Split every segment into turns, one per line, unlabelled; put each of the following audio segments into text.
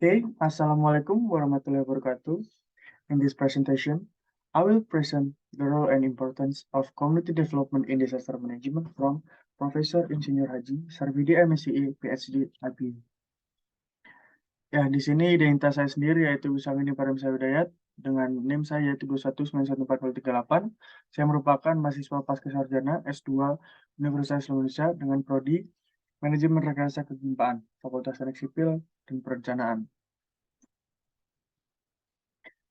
Okay, Assalamualaikum warahmatullahi wabarakatuh. In this presentation, I will present the role and importance of community development in disaster management from Profesor Insinyur Haji Sarvidi MSc, PhD, IPA. Ya, di sini identitas saya sendiri yaitu Wisangini Paramesa Hidayat dengan NIM saya yaitu 219438. Saya merupakan mahasiswa pascasarjana S2 Universitas Indonesia dengan prodi Manajemen Rekayasa Kegempaan, Fakultas Teknik Sipil dan Perencanaan.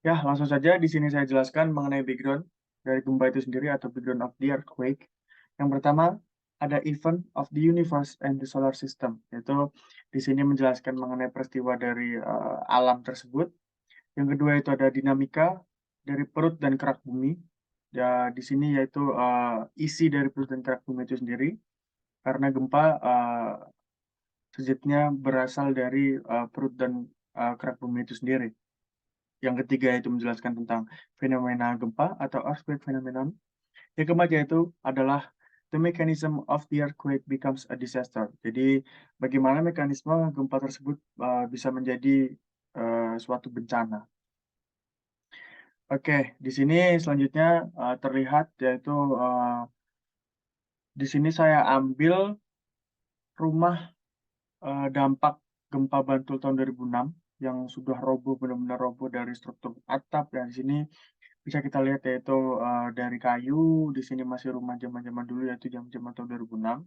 Ya, langsung saja di sini saya jelaskan mengenai background dari gempa itu sendiri atau background of the earthquake. Yang pertama, ada event of the universe and the solar system, yaitu di sini menjelaskan mengenai peristiwa dari alam tersebut. Yang kedua itu ada dinamika dari perut dan kerak bumi. Ya, di sini yaitu isi dari perut dan kerak bumi itu sendiri. Karena gempa sejatinya berasal dari perut dan kerak bumi itu sendiri. Yang ketiga itu menjelaskan tentang fenomena gempa atau earthquake phenomenon. Yang keempat yaitu adalah the mechanism of the earthquake becomes a disaster. Jadi bagaimana mekanisme gempa tersebut bisa menjadi suatu bencana. Oke, di sini selanjutnya terlihat yaitu di sini saya ambil rumah dampak gempa Bantul tahun 2006 yang sudah roboh, benar-benar roboh dari struktur atap. Dan di sini bisa kita lihat yaitu dari kayu, di sini masih rumah zaman-zaman dulu yaitu zaman-zaman tahun 2006.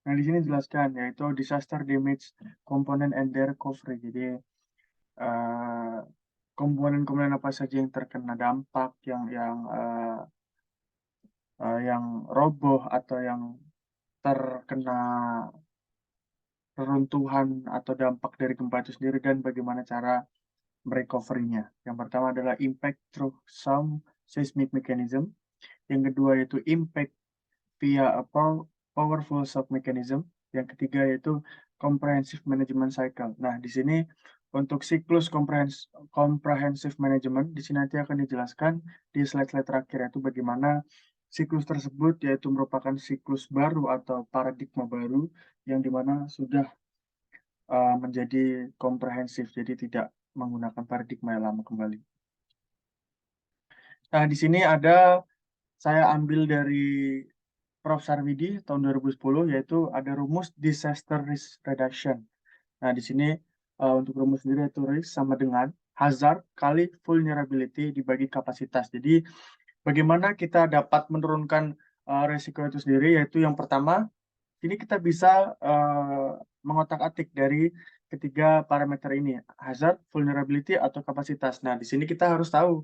Nah, di sini jelaskan yaitu disaster damage component and their recovery. Jadi eh, komponen-komponen apa saja yang terkena dampak, yang roboh atau yang terkena reruntuhan atau dampak dari gempa itu sendiri dan bagaimana cara merecovery-nya. Yang pertama adalah impact through some seismic mechanism. Yang kedua yaitu impact via a powerful shock mechanism. Yang ketiga yaitu comprehensive management cycle. Nah, di sini untuk siklus comprehensive management, di sini nanti akan dijelaskan di slide-slide terakhir, yaitu bagaimana siklus tersebut yaitu merupakan siklus baru atau paradigma baru yang dimana sudah menjadi komprehensif, jadi tidak menggunakan paradigma yang lama kembali. Nah, di sini saya ambil dari Prof. Sarvidi tahun 2010, yaitu ada rumus disaster risk reduction. Nah, di sini untuk rumus sendiri yaitu risk sama dengan hazard kali vulnerability dibagi kapasitas. Jadi, bagaimana kita dapat menurunkan resiko itu sendiri, yaitu yang pertama, ini kita bisa mengotak-atik dari ketiga parameter ini, hazard, vulnerability, atau kapasitas. Nah, di sini kita harus tahu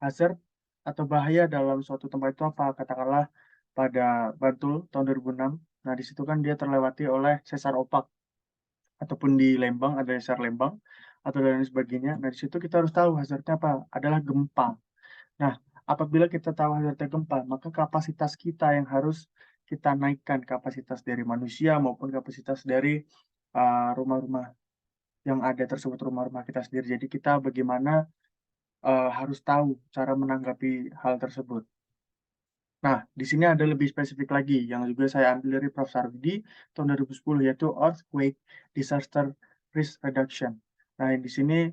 hazard atau bahaya dalam suatu tempat itu apa. Katakanlah pada Bantul tahun 2006, nah di situ kan dia terlewati oleh sesar opak, ataupun di Lembang ada sesar Lembang, atau dan sebagainya. Nah, di situ kita harus tahu hazardnya apa, adalah gempa. Nah, apabila kita tahu hazardnya gempa, maka kapasitas kita yang harus kita naikkan, kapasitas dari manusia maupun kapasitas dari rumah-rumah yang ada tersebut, rumah-rumah kita sendiri. Jadi kita bagaimana harus tahu cara menanggapi hal tersebut. Nah, di sini ada lebih spesifik lagi yang juga saya ambil dari Prof. Sarvidi tahun 2010, yaitu Earthquake Disaster Risk Reduction. Nah, di sini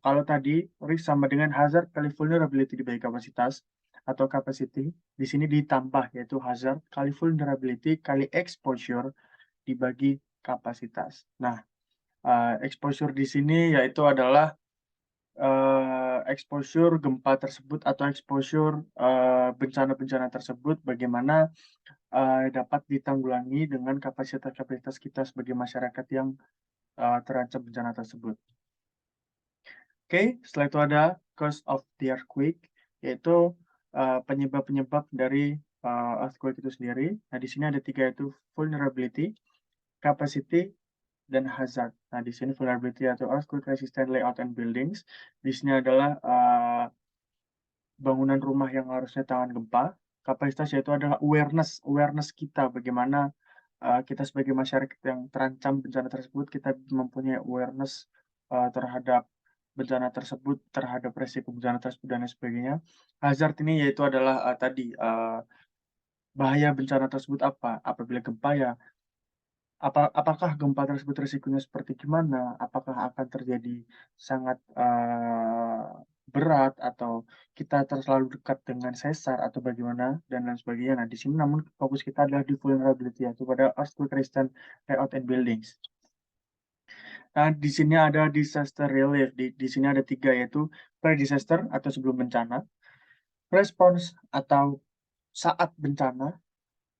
kalau tadi risk sama dengan hazard kali vulnerability dibagi kapasitas atau capacity, di sini ditambah yaitu hazard kali vulnerability kali exposure dibagi kapasitas. Nah, exposure di sini yaitu adalah exposure gempa tersebut atau exposure bencana-bencana tersebut bagaimana dapat ditanggulangi dengan kapasitas-kapasitas kita sebagai masyarakat yang terancam bencana tersebut. Oke, setelah itu ada cause of the earthquake, yaitu penyebab-penyebab dari earthquake itu sendiri. Nah, di sini ada tiga, yaitu vulnerability, capacity, dan hazard. Nah, di sini vulnerability atau earthquake resistant layout and buildings. Di sini adalah bangunan rumah yang harusnya tahan gempa. Kapasitas yaitu adalah awareness kita bagaimana kita sebagai masyarakat yang terancam bencana tersebut, kita mempunyai awareness terhadap bencana tersebut, terhadap resiko bencana tersebut dan lain sebagainya. Hazard ini yaitu adalah tadi bahaya bencana tersebut apa? Apabila gempa ya apakah gempa tersebut risikonya seperti gimana? Apakah akan terjadi sangat, berat atau kita terlalu dekat dengan sesar atau bagaimana dan lain sebagainya. Nah, di sini namun fokus kita adalah di vulnerability yaitu pada earthquake resistant layout and buildings. Nah, di sini ada disaster relief, di sini ada 3 yaitu pre-disaster atau sebelum bencana, response atau saat bencana,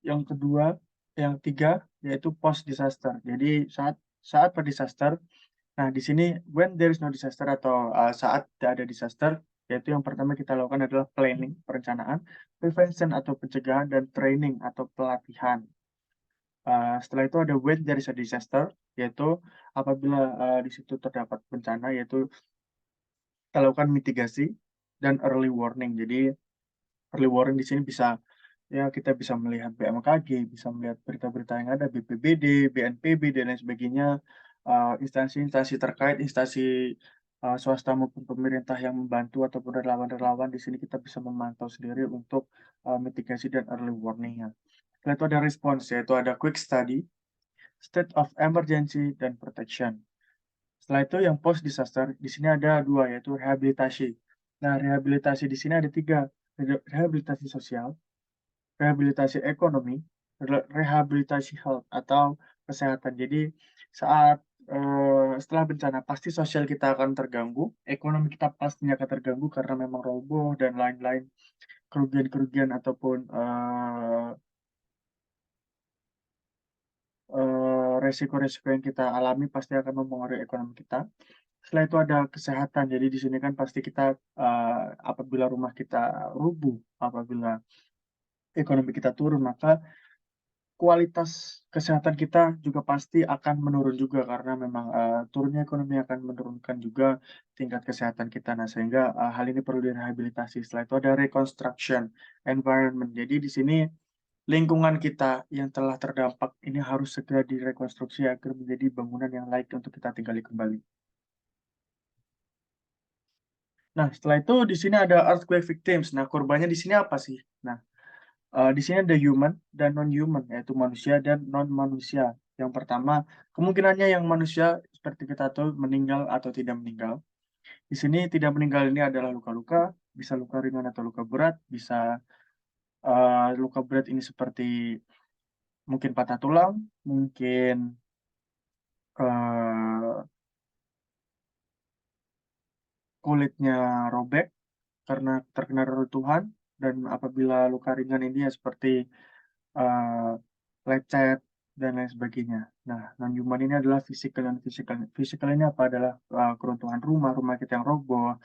yang kedua yang 3 yaitu post disaster. Jadi saat saat pre-disaster. Nah, di sini when there is no disaster atau, saat tidak ada disaster, yaitu yang pertama kita lakukan adalah planning, perencanaan, prevention atau pencegahan, dan training atau pelatihan. Setelah itu ada when there is a disaster, yaitu apabila, di situ terdapat bencana, yaitu kita lakukan mitigasi dan early warning. Jadi early warning di sini bisa, ya kita bisa melihat BMKG, bisa melihat berita-berita yang ada, BPBD, BNPB, dan lain sebagainya, instansi-instansi terkait, instansi, swasta maupun pemerintah yang membantu ataupun relawan-relawan, di sini kita bisa memantau sendiri untuk, mitigasi dan early warning-nya. Setelah itu ada response, yaitu ada quick study, state of emergency, dan protection. Setelah itu yang post disaster, di sini ada 2, yaitu rehabilitasi. Nah, rehabilitasi di sini ada 3, rehabilitasi sosial, rehabilitasi ekonomi, rehabilitasi health atau kesehatan. Jadi saat, setelah bencana pasti sosial kita akan terganggu, ekonomi kita pastinya akan terganggu karena memang roboh dan lain-lain, kerugian-kerugian ataupun, resiko-resiko yang kita alami pasti akan mempengaruhi ekonomi kita. Setelah itu ada kesehatan, jadi di sini kan pasti kita, apabila rumah kita rubuh, apabila ekonomi kita turun, maka kualitas kesehatan kita juga pasti akan menurun juga karena memang, turunnya ekonomi akan menurunkan juga tingkat kesehatan kita. Nah, sehingga, hal ini perlu direhabilitasi. Setelah itu ada reconstruction environment. Jadi di sini lingkungan kita yang telah terdampak ini harus segera direkonstruksi agar menjadi bangunan yang layak untuk kita tinggali kembali. Nah, setelah itu di sini ada earthquake victims. Nah, korbannya di sini apa sih? Nah, di sini ada human dan non-human, yaitu manusia dan non-manusia. Yang pertama, kemungkinannya yang manusia seperti kita tahu meninggal atau tidak meninggal. Di sini tidak meninggal ini adalah luka-luka, bisa luka ringan atau luka berat, bisa, luka berat ini seperti mungkin patah tulang, mungkin, eee, kulitnya robek karena terkena reruntuhan, dan apabila luka ringan ini ya seperti, eee, lecet dan lain sebagainya. Nah, non-human ini adalah physical dan physical. Physical ini apa? Adalah, keruntuhan rumah, rumah kita yang roboh,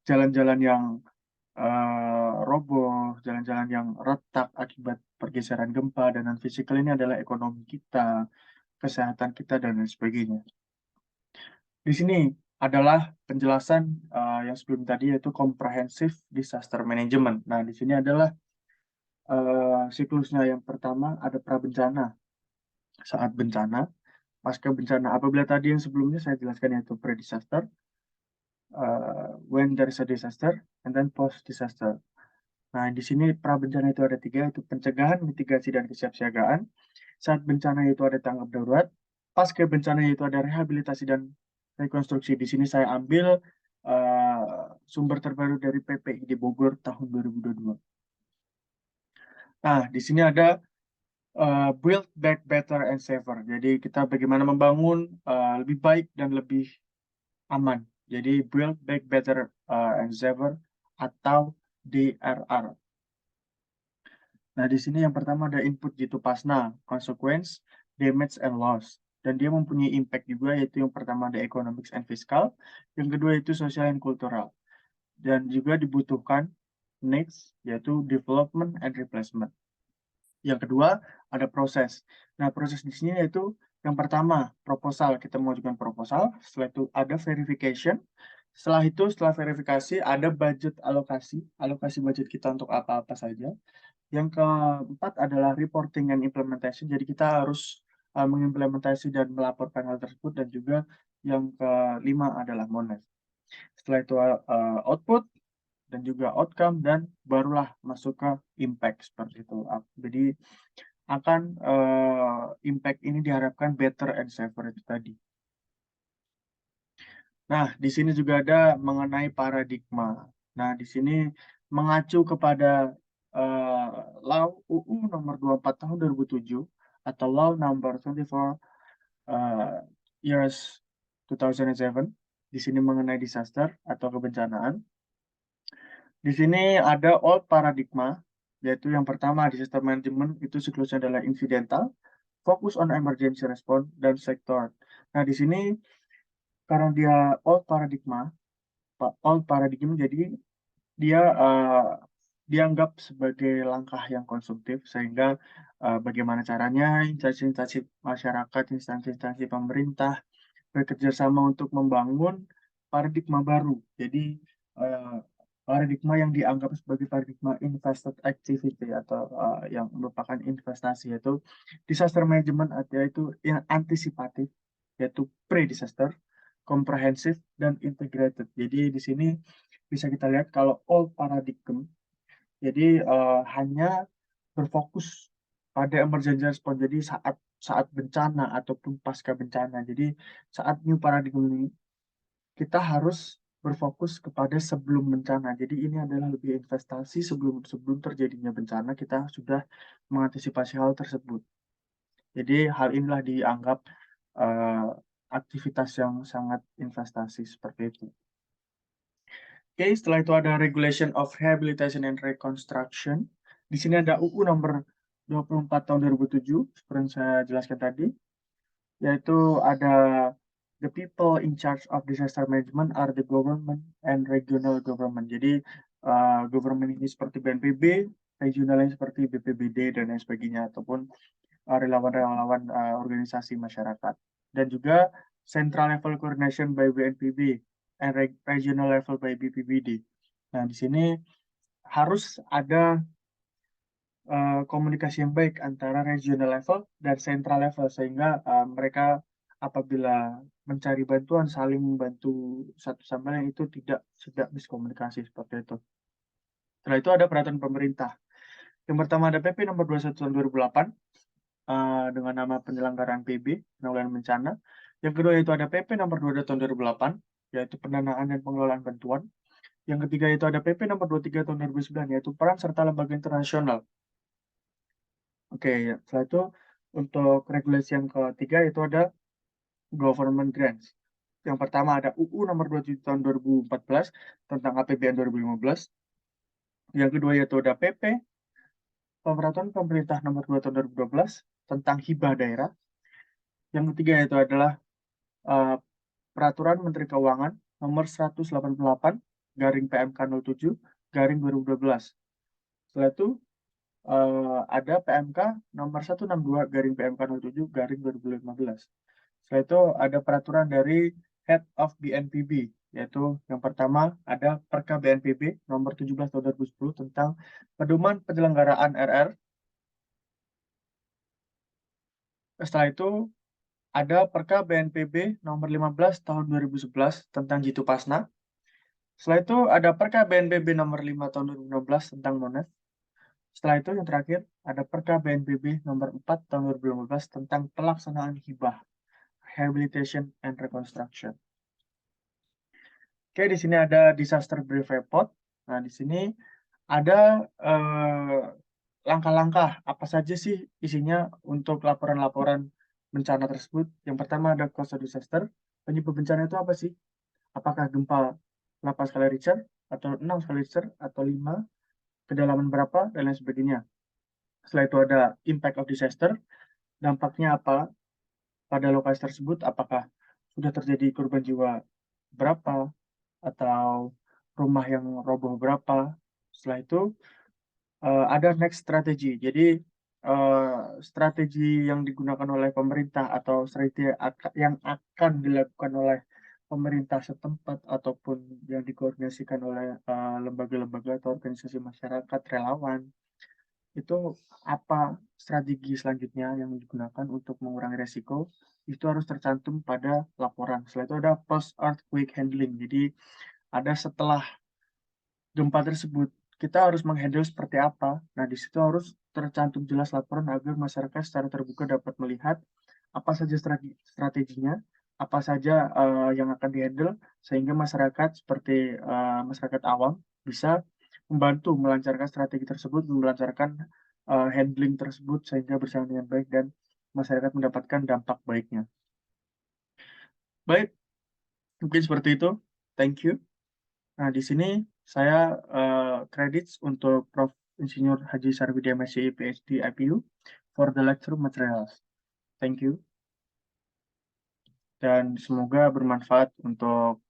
jalan-jalan yang, roboh, jalan-jalan yang retak akibat pergeseran gempa, dan non-physical ini adalah ekonomi kita, kesehatan kita, dan lain sebagainya. Di sini adalah penjelasan, yang sebelum tadi yaitu comprehensive disaster management. Nah, di sini adalah, siklusnya. Yang pertama ada prabencana, saat bencana, pasca bencana. Apabila tadi yang sebelumnya saya jelaskan yaitu pre-disaster, when there is a disaster, and then post-disaster. Nah, di sini prabencana itu ada 3, yaitu pencegahan, mitigasi, dan kesiapsiagaan. Saat bencana itu ada tanggap darurat, pasca bencana itu ada rehabilitasi dan rekonstruksi. Di sini saya ambil, sumber terbaru dari PPID Bogor tahun 2022. Nah, di sini ada, build back better and safer. Jadi kita bagaimana membangun, lebih baik dan lebih aman. Jadi build back better, and safer atau DRR. Nah, di sini yang pertama ada input jitu pasna, consequence, damage and loss. Dan dia mempunyai impact juga, yaitu yang pertama ada economics and fiscal, yang kedua itu social and cultural. Dan juga dibutuhkan needs, yaitu development and replacement. Yang kedua ada proses. Nah, proses di sini yaitu yang pertama proposal, kita mengajukan proposal, setelah itu ada verification, setelah itu setelah verifikasi ada budget alokasi, alokasi budget kita untuk apa-apa saja. Yang keempat adalah reporting and implementation. Jadi kita harus, mengimplementasi dan melaporkan hal tersebut, dan juga yang kelima adalah monef. Setelah itu, output dan juga outcome, dan barulah masuk ke impact seperti itu. Jadi akan impact ini diharapkan better and safer itu tadi. Nah, di sini juga ada mengenai paradigma. Nah, di sini mengacu kepada Law UU nomor 24 tahun 2007 atau Law number 24 years 2007. Di sini mengenai disaster atau kebencanaan. Di sini ada old paradigma, yaitu yang pertama disaster management itu siklusnya adalah incidental, fokus on emergency response dan sektor. Nah, di sini karena dia old paradigma, jadi dia dianggap sebagai langkah yang konstruktif sehingga bagaimana caranya instansi-instansi masyarakat, instansi-instansi pemerintah bekerja sama untuk membangun paradigma baru. Jadi paradigma yang dianggap sebagai paradigma invested activity atau yang merupakan investasi, yaitu disaster management, yaitu yang antisipatif, yaitu pre-disaster, komprehensif, dan integrated. Jadi di sini bisa kita lihat kalau old paradigm, jadi hanya berfokus pada emergency response. Jadi saat bencana ataupun pasca bencana. Jadi saat new paradigm ini kita harus berfokus kepada sebelum bencana. Jadi ini adalah lebih investasi sebelum terjadinya bencana, kita sudah mengantisipasi hal tersebut. Jadi hal inilah dianggap aktivitas yang sangat investasi seperti itu. Oke, setelah itu ada Regulation of Rehabilitation and Reconstruction. Di sini ada UU nomor 24 tahun 2007, seperti yang saya jelaskan tadi, yaitu ada the people in charge of disaster management are the government and regional government. Jadi government ini seperti BNPB, regionalnya seperti BPBD dan lain sebagainya, ataupun relawan-relawan organisasi masyarakat. Dan juga central level coordination by BNPB and regional level by BPBD. Nah, di sini harus ada komunikasi yang baik antara regional level dan central level sehingga mereka apabila mencari bantuan saling membantu satu sama lain, itu tidak miskomunikasi seperti itu. Setelah itu ada peraturan pemerintah. Yang pertama ada PP nomor 21 tahun 2008 dengan nama penyelenggaraan PB, penanggulangan bencana. Yang kedua itu ada PP nomor 22 tahun 2008 yaitu pendanaan dan pengelolaan bantuan. Yang ketiga itu ada PP nomor 23 tahun 2009 yaitu peran serta lembaga internasional. Oke, ya. Setelah itu untuk regulasi yang ketiga itu ada government grants. Yang pertama ada UU nomor 27 tahun 2014 tentang APBN 2015. Yang kedua yaitu ada PP Peraturan Pemerintah nomor 2 tahun 2012 tentang hibah daerah. Yang ketiga yaitu adalah Peraturan Menteri Keuangan nomor 188 garing PMK 07 garing 2012. Setelah itu ada PMK nomor 162 garing PMK 07 garing 2015. Setelah itu ada peraturan dari Head of BNPB, yaitu yang pertama ada Perka BNPB nomor 17 tahun 2010 tentang pedoman penyelenggaraan RR. Setelah itu ada Perka BNPB nomor 15 tahun 2011 tentang Jitu Pasna. Setelah itu ada Perka BNPB nomor 5 tahun 2016 tentang Monet. Setelah itu yang terakhir ada Perka BNPB nomor 4 tahun 2015 tentang pelaksanaan hibah, rehabilitation and reconstruction. Oke, di sini ada disaster brief report. Nah, di sini ada langkah-langkah apa saja sih isinya untuk laporan-laporan bencana tersebut. Yang pertama ada cause of disaster. Penyebab bencana itu apa sih? Apakah gempa 8 skala Richter atau 6 skala Richter atau 5, kedalaman berapa dan lain sebagainya. Setelah itu ada impact of disaster, dampaknya apa pada lokasi tersebut, apakah sudah terjadi korban jiwa berapa atau rumah yang roboh berapa. Setelah itu ada next strategi. Jadi strategi yang digunakan oleh pemerintah atau strategi yang akan dilakukan oleh pemerintah setempat ataupun yang dikoordinasikan oleh lembaga-lembaga atau organisasi masyarakat relawan, itu apa strategi selanjutnya yang digunakan untuk mengurangi resiko, itu harus tercantum pada laporan. Setelah itu ada post earthquake handling. Jadi ada setelah gempa tersebut kita harus menghandle seperti apa. Nah, di situ harus tercantum jelas laporan agar masyarakat secara terbuka dapat melihat apa saja strateginya, apa saja, yang akan di-handle sehingga masyarakat seperti, masyarakat awam bisa membantu melancarkan strategi tersebut, melancarkan, handling tersebut sehingga berjalan dengan baik dan masyarakat mendapatkan dampak baiknya. Baik, mungkin seperti itu. Thank you. Nah, di sini saya, credits untuk Prof. Insinyur Haji Sarwidi MSc, PhD, IPU for the lecture materials. Thank you, dan semoga bermanfaat untuk,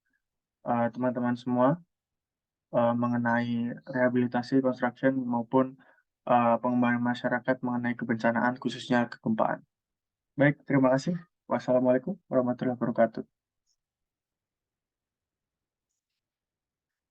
teman-teman semua, mengenai rehabilitasi, construction, maupun, pengembangan masyarakat mengenai kebencanaan, khususnya kegempaan. Baik, terima kasih. Wassalamualaikum warahmatullahi wabarakatuh.